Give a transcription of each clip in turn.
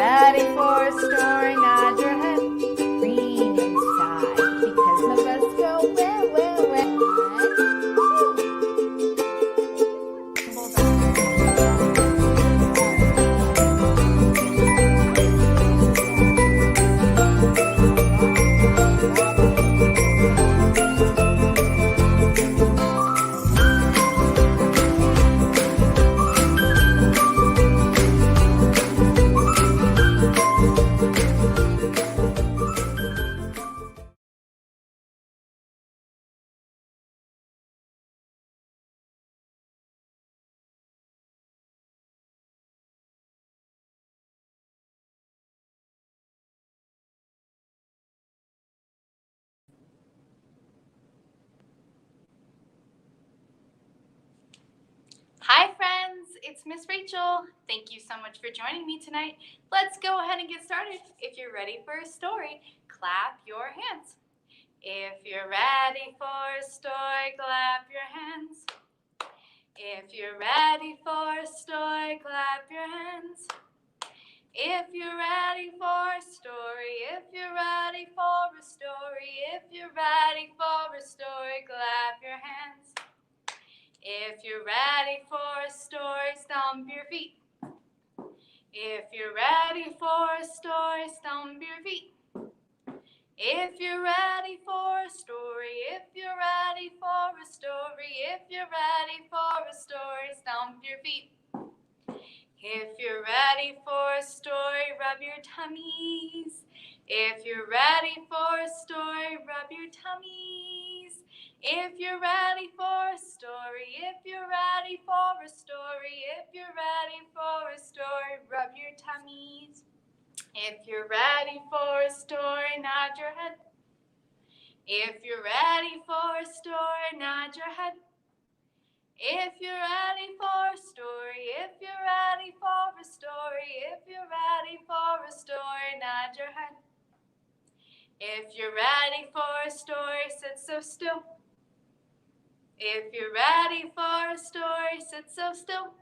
ready for a story? Nod your head. Green inside, because some of us go where? Hi friends, it's Miss Rachel. Thank you so much for joining me tonight. Let's go ahead and get started. If you're ready for a story, clap your hands. If you're ready for a story, clap your hands. If you're ready for a story, clap your hands. If you're ready for a story, if you're ready for a story, if you're ready for a story, clap your hands. If you're ready for a story, stomp your feet. If you're ready for a story, stomp your feet. If you're ready for a story, if you're ready for a story, if you're ready for a story, stomp your feet. If you're ready for a story, rub your tummies. If you're ready for a story, rub your tummies. If you're ready for a story, if you're ready for a story, if you're ready for a story, rub your tummies. If you're ready for a story, nod your head. If you're ready for a story, nod your head. If you're ready for a story, if you're ready for a story, if you're ready for a story, nod your head. If you're ready for a story, sit so still. If you're ready for a story, sit so still.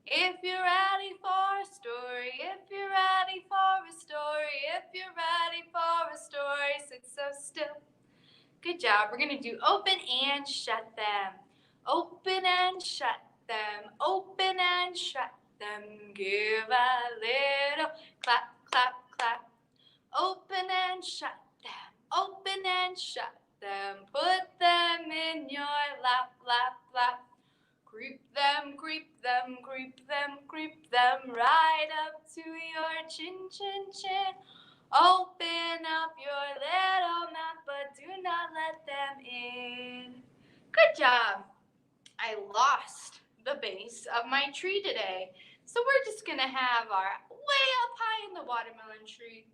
If you're ready for a story, if you're ready for a story, if you're ready for a story, sit so still. Good job. We're going to do open and shut them. Open and shut them. Open and shut them. Give a little clap, clap, clap. Open and shut them. Open and shut them. Put them in your lap, lap, lap. Creep them, creep them, creep them, creep them right up to your chin, chin, chin. Open up your little mouth, but do not let them in. Good job. I lost the base of my tree today. So we're just going to have our way up high in the watermelon tree.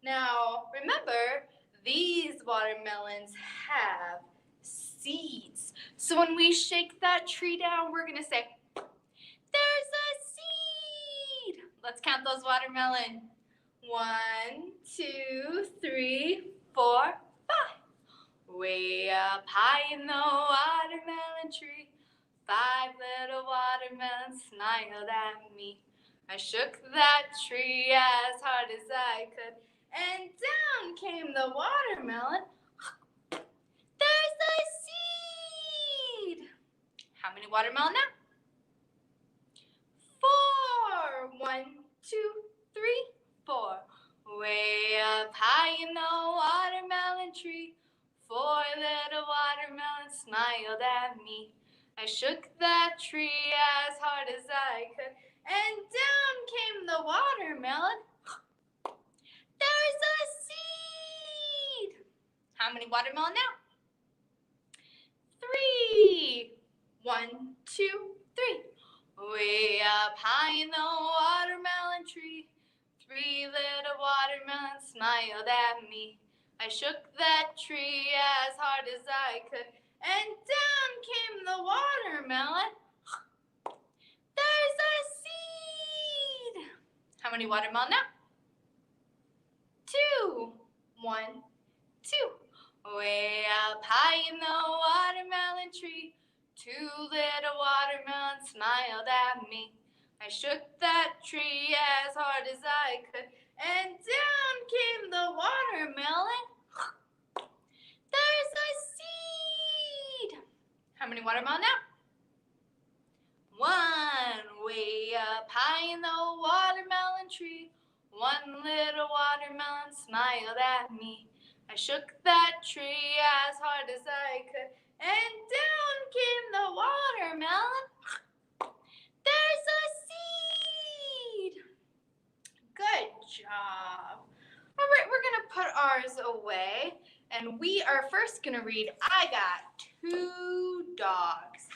Now, remember, these watermelons have seeds. So when we shake that tree down, we're going to say, there's a seed. Let's count those watermelon. 1, 2, 3, 4, 5. Way up high in the watermelon tree, 5 little watermelons smiled at me. I shook that tree as hard as I could, and down came the watermelon. There's a seed! How many watermelon now? 4. 1, 2, 3, 4. Way up high in the watermelon tree, 4 little watermelons smiled at me. I shook that tree as hard as I could, and down came the watermelon. There's a seed! How many watermelon now? 3. 1, 2, 3. Way up high in the watermelon tree, 3 little watermelons smiled at me. I shook that tree as hard as I could, and down came the watermelon. There's a seed! How many watermelon now? 2. 1, 2. Way up high in the watermelon tree, 2 little watermelons smiled at me. I shook that tree as hard as I could, and down came the watermelon. There's a seed. How many watermelon now? One, way up high in the watermelon tree. One little watermelon smiled at me. I shook that tree as hard as I could, and down came the watermelon. There's a seed. Good job. All right, we're going to put ours away, and we are first going to read I Got Two Dogs.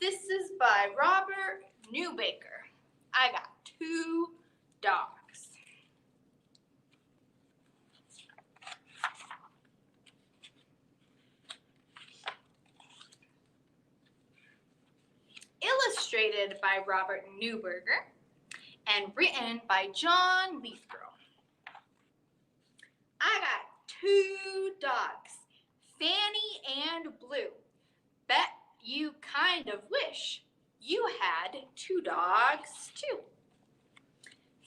This is by Robert Newbaker. I Got Two Dogs. Illustrated by Robert Newberger and written by John Leithgrove. I got two dogs, Fanny and Blue. Bet you kind of wish you had two dogs too.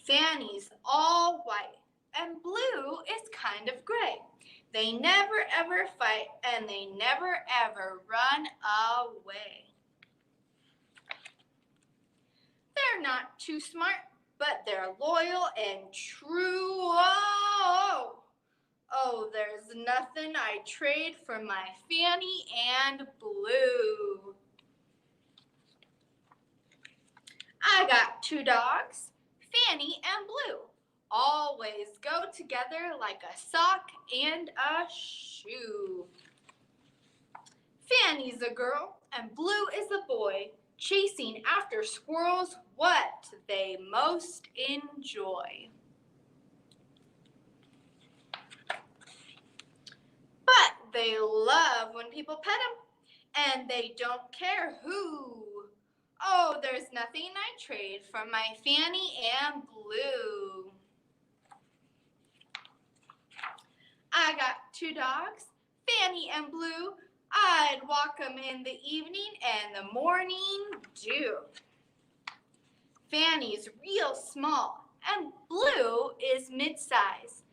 Fanny's all white and Blue is kind of gray. They never ever fight and they never ever run away. They're not too smart, but they're loyal and true. Oh, there's nothing I trade for my Fanny and Blue. I got two dogs, Fanny and Blue. Always go together like a sock and a shoe. Fanny's a girl and Blue is a boy, chasing after squirrels, what they most enjoy. But they love when people pet them, and they don't care who. Oh, there's nothing I trade for my Fanny and Blue. I got two dogs, Fanny and Blue. I'd walk them in the evening and the morning dew. Fanny's real small and Blue is mid-size.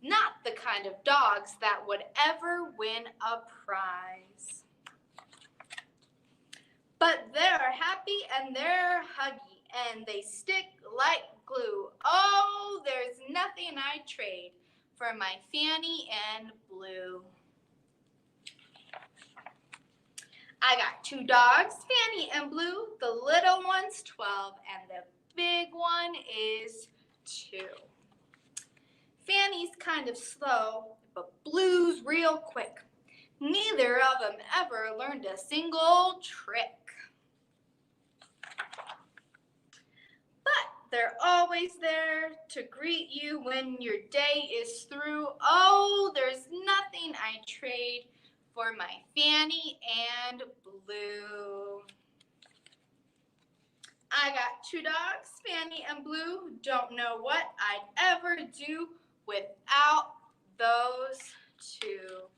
Not the kind of dogs that would ever win a prize. But they're happy and they're huggy and they stick like glue. Oh, there's nothing I'd trade for my Fanny and Blue. I got two dogs, Fanny and Blue. The little one's 12 and the big one is 2. Fanny's kind of slow, but Blue's real quick. Neither of them ever learned a single trick. But they're always there to greet you when your day is through. Oh, there's nothing I trade for my Fanny and Blue. I got two dogs, Fanny and Blue. Don't know what I'd ever do without those two.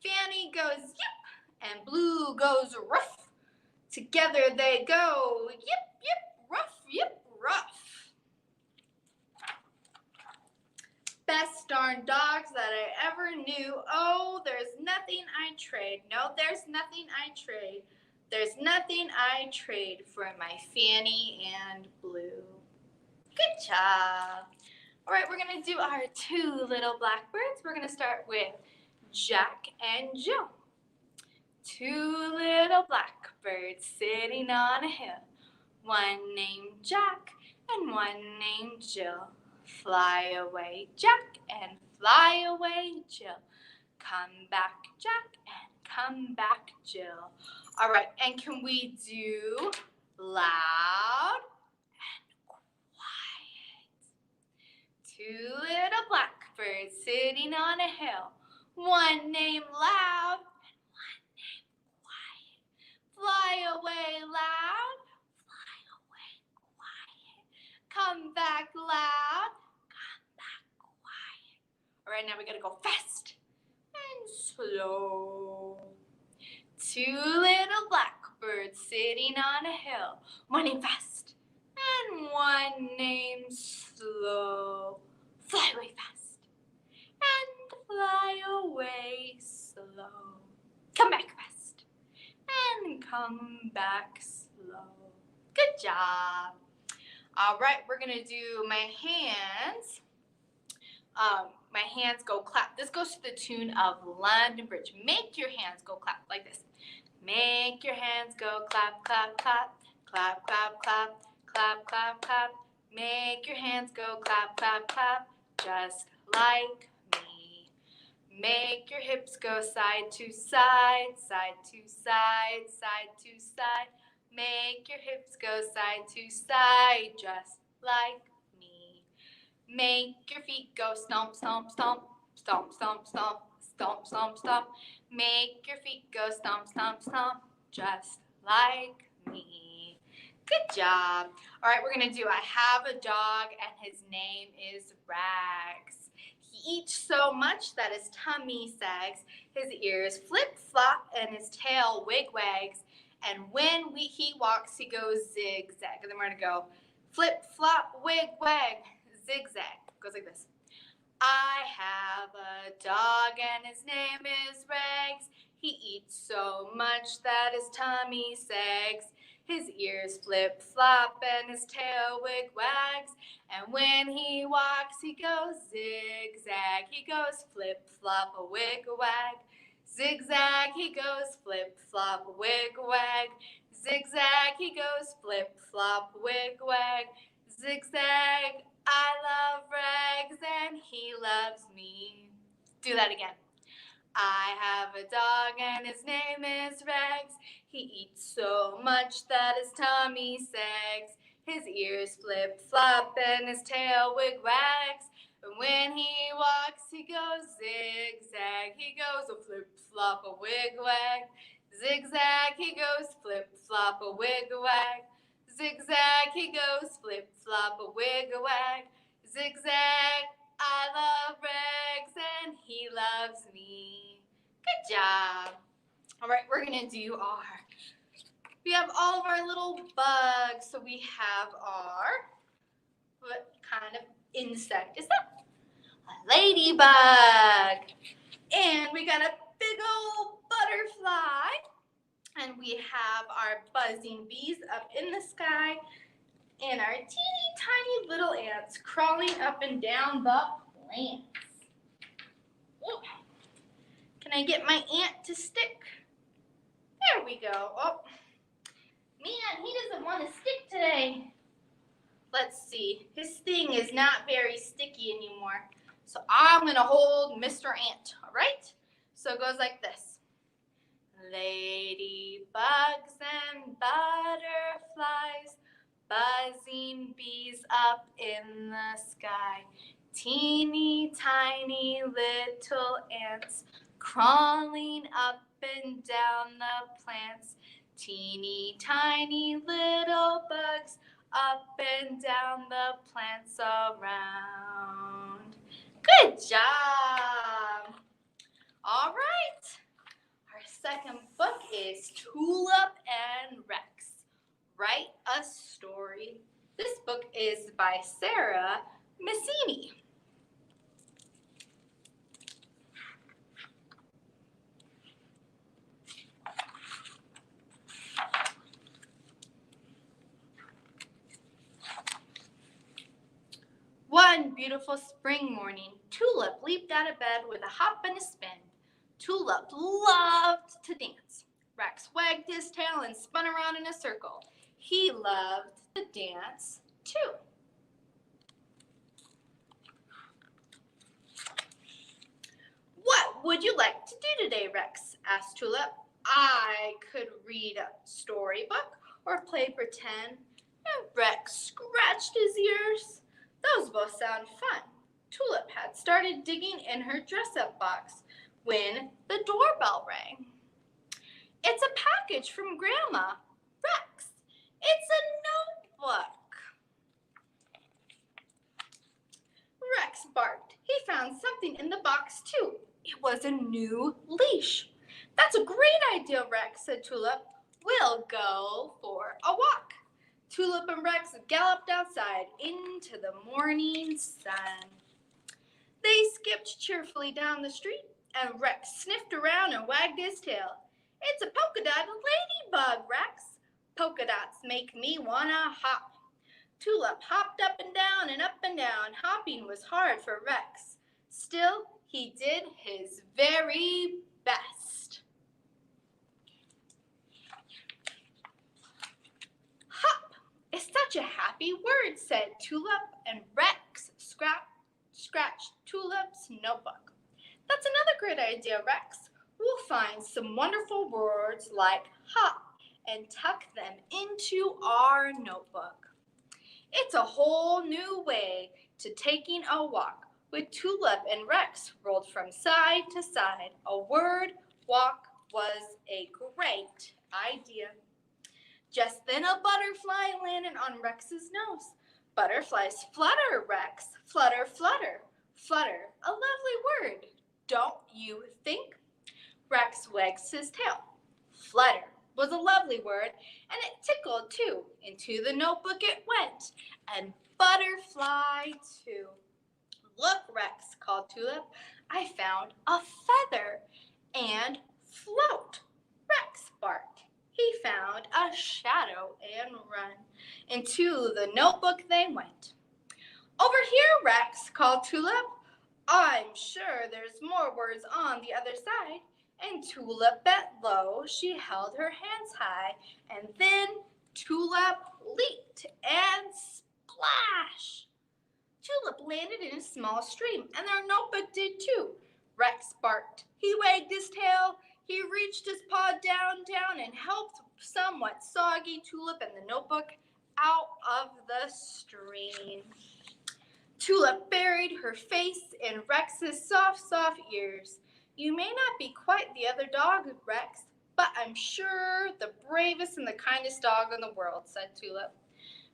Fanny goes yip and Blue goes ruff. Together they go yip, yip, ruff, yip, ruff. Best darn dogs that I ever knew. Oh, there's nothing I trade. No, there's nothing I trade. There's nothing I trade for my Fanny and Blue. Good job. All right, we're going to do our 2 little blackbirds. We're going to start with Jack and Jill. 2 little blackbirds sitting on a hill. One named Jack and one named Jill. Fly away, Jack, and fly away, Jill. Come back, Jack, and come back, Jill. All right, and can we do loud and quiet? 2 little blackbirds sitting on a hill. One named Loud and one named Quiet. Fly away loud, fly away quiet. Come back loud, come back quiet. All right, now we gotta go fast and slow. 2 little blackbirds sitting on a hill. One named Fast and one named Slow. Fly away fast and fly away slow. Come back fast and come back slow. Good job. All right, we're gonna do my hands. My hands go clap. This goes to the tune of London Bridge. Make your hands go clap like this. Make your hands go clap, clap, clap, clap, clap, clap, clap, clap, clap. Make your hands go clap, clap, clap, just like me. Make your hips go side to side, side to side, side to side. Make your hips go side to side, just like me. Make your feet go stomp, stomp, stomp, stomp, stomp, stomp, stomp, stomp, stomp. Make your feet go stomp, stomp, stomp, just like me. Good job. All right, we're going to do I have a dog and his name is Rags. He eats so much that his tummy sags, his ears flip-flop, and his tail wig-wags. And when he walks, he goes zigzag. And then we're going to go flip-flop, wig-wag, zigzag. Goes like this. I have a dog and his name is Rags. He eats so much that his tummy sags. His ears flip-flop and his tail wig-wags. And when he walks, he goes zigzag. He goes flip-flop, a wig-wag. Zigzag, he goes flip-flop, wig-wag. Zigzag, he goes flip-flop, wig-wag. Zigzag, I love Rags and he loves me. Do that again. I have a dog and his name is Rags. He eats so much that his tummy sags. His ears flip-flop and his tail wig-wags. And when he walks, he goes zigzag. He goes a flip-flop, a wig-wag. Zigzag, he goes flip-flop, a wig-wag. Zigzag, he goes flip-flop, a wig-wag. Zigzag, I love Rags and he loves me. Good job. All right, we're going to do we have all of our little bugs. So we have what kind of insect is that? A ladybug. And we got a big old butterfly. And we have our buzzing bees up in the sky. And our teeny tiny little ants crawling up and down the plants. Ooh. Can I get my ant to stick? There we go. Oh, man, he doesn't want to stick today. Let's see. His thing is not very sticky anymore. So I'm going to hold Mr. Ant, all right? So it goes like this. Ladybugs and butterflies, buzzing bees up in the sky. Teeny tiny little ants crawling up and down the plants. Teeny tiny little bugs up and down the plants around. Good job. All right. Our second book is Tulip and Rex. Write a Story. This book is by Sarah Messini. One beautiful spring morning, Tulip leaped out of bed with a hop and a spin. Tulip loved to dance. Rex wagged his tail and spun around in a circle. He loved to dance too. What would you like to do today, Rex? Asked Tulip. I could read a storybook or play pretend. And Rex scratched his ears. Those both sound fun. Tulip had started digging in her dress-up box when the doorbell rang. It's a package from Grandma. Rex, it's a notebook. Rex barked. He found something in the box too. It was a new leash. That's a great idea, Rex, said Tulip. We'll go for a walk. Tulip and Rex galloped outside into the morning sun. They skipped cheerfully down the street, and Rex sniffed around and wagged his tail. It's a polka-dot ladybug, Rex. Polka dots make me wanna hop. Tulip hopped up and down and up and down. Hopping was hard for Rex. Still, he did his very best. Hop is such a happy word, said Tulip, and Rex scratched Tulip's notebook. That's another great idea, Rex. We'll find some wonderful words like hop and tuck them into our notebook. It's a whole new way to taking a walk. With Tulip and Rex rolled from side to side, a word walk was a great idea. Just then a butterfly landed on Rex's nose. Butterflies flutter, Rex. Flutter, flutter. Flutter, a lovely word, don't you think? Rex wags his tail. Flutter was a lovely word, and it tickled too. Into the notebook it went, and butterfly too. Look, Rex, called Tulip, I found a feather and float. Rex barked. He found a shadow and run. Into the notebook they went. Over here, Rex, called Tulip. I'm sure there's more words on the other side. And Tulip bent low, she held her hands high, and then Tulip leaped and splash! Tulip landed in a small stream, and their notebook did too. Rex barked. He wagged his tail. He reached his paw down, and helped somewhat soggy Tulip and the notebook out of the stream. Tulip buried her face in Rex's soft ears. You may not be quite the other dog, Rex, but I'm sure the bravest and the kindest dog in the world, said Tulip.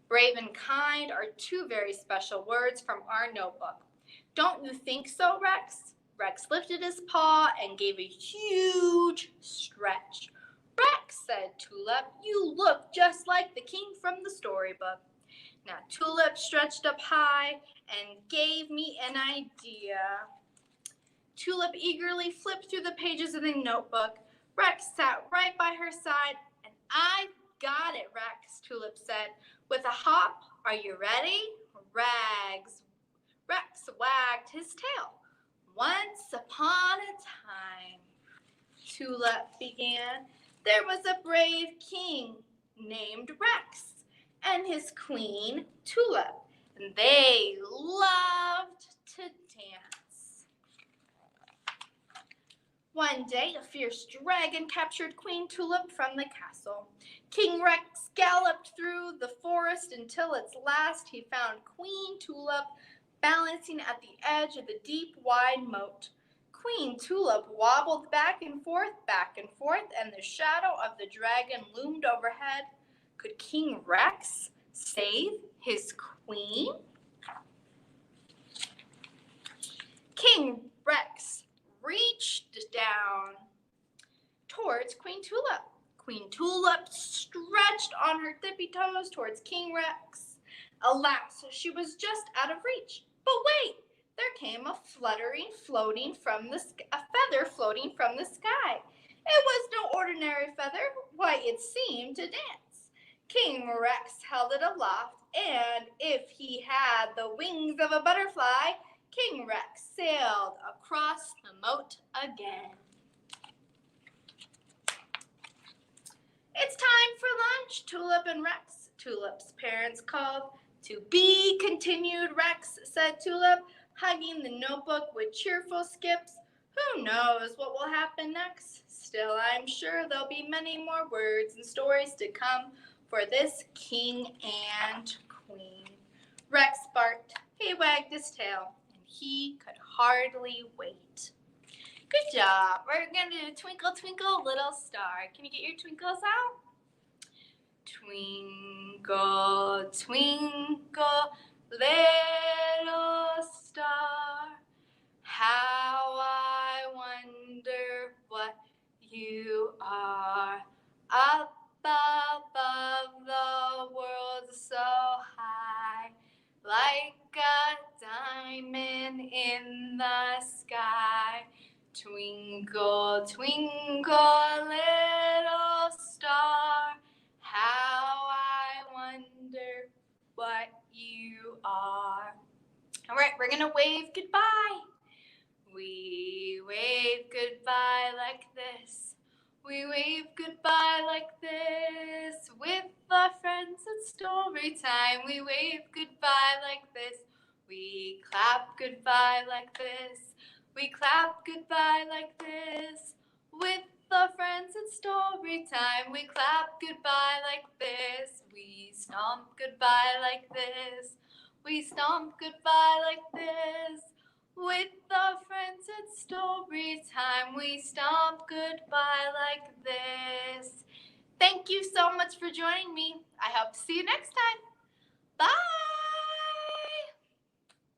Brave and kind are two very special words from our notebook. Don't you think so, Rex? Rex lifted his paw and gave a huge stretch. Rex, said Tulip, you look just like the king from the storybook. Now Tulip stretched up high and gave me an idea. Tulip eagerly flipped through the pages of the notebook. Rex sat right by her side, and I got it, Rex, Tulip said. With a hop, are you ready? Rex wagged his tail. Once upon a time, Tulip began, there was a brave king named Rex and his queen, Tulip, and they loved to dance. One day, a fierce dragon captured Queen Tulip from the castle. King Rex galloped through the forest until at last he found Queen Tulip balancing at the edge of the deep, wide moat. Queen Tulip wobbled back and forth, and the shadow of the dragon loomed overhead. Could King Rex save his queen? King Rex reached down towards Queen Tulip. Queen Tulip stretched on her tippy toes towards King Rex. Alas, she was just out of reach. But wait, there came a feather floating from the sky. It was no ordinary feather. Why, it seemed to dance. King Rex held it aloft, and if he had the wings of a butterfly, King Rex sailed across the moat again. It's time for lunch, Tulip and Rex, Tulip's parents called. To be continued, Rex, said Tulip, hugging the notebook with cheerful skips. Who knows what will happen next? Still, I'm sure there'll be many more words and stories to come for this king and queen. Rex barked, he wagged his tail, and he could hardly wait. Good job. We're going to do Twinkle, Twinkle, Little Star. Can you get your twinkles out? Twinkle, twinkle, little star, how I wonder what you are. Up above the world, the in the sky. Twinkle, twinkle, little star, how I wonder what you are. All right, we're gonna wave goodbye. We wave goodbye like this. We wave goodbye like this. With our friends at Storytime, we wave goodbye like this. We clap goodbye like this. We clap goodbye like this. With our friends at Storytime, we clap goodbye like this. We stomp goodbye like this. We stomp goodbye like this. With our friends at Storytime, we stomp goodbye like this. Thank you so much for joining me. I hope to see you next time. Bye.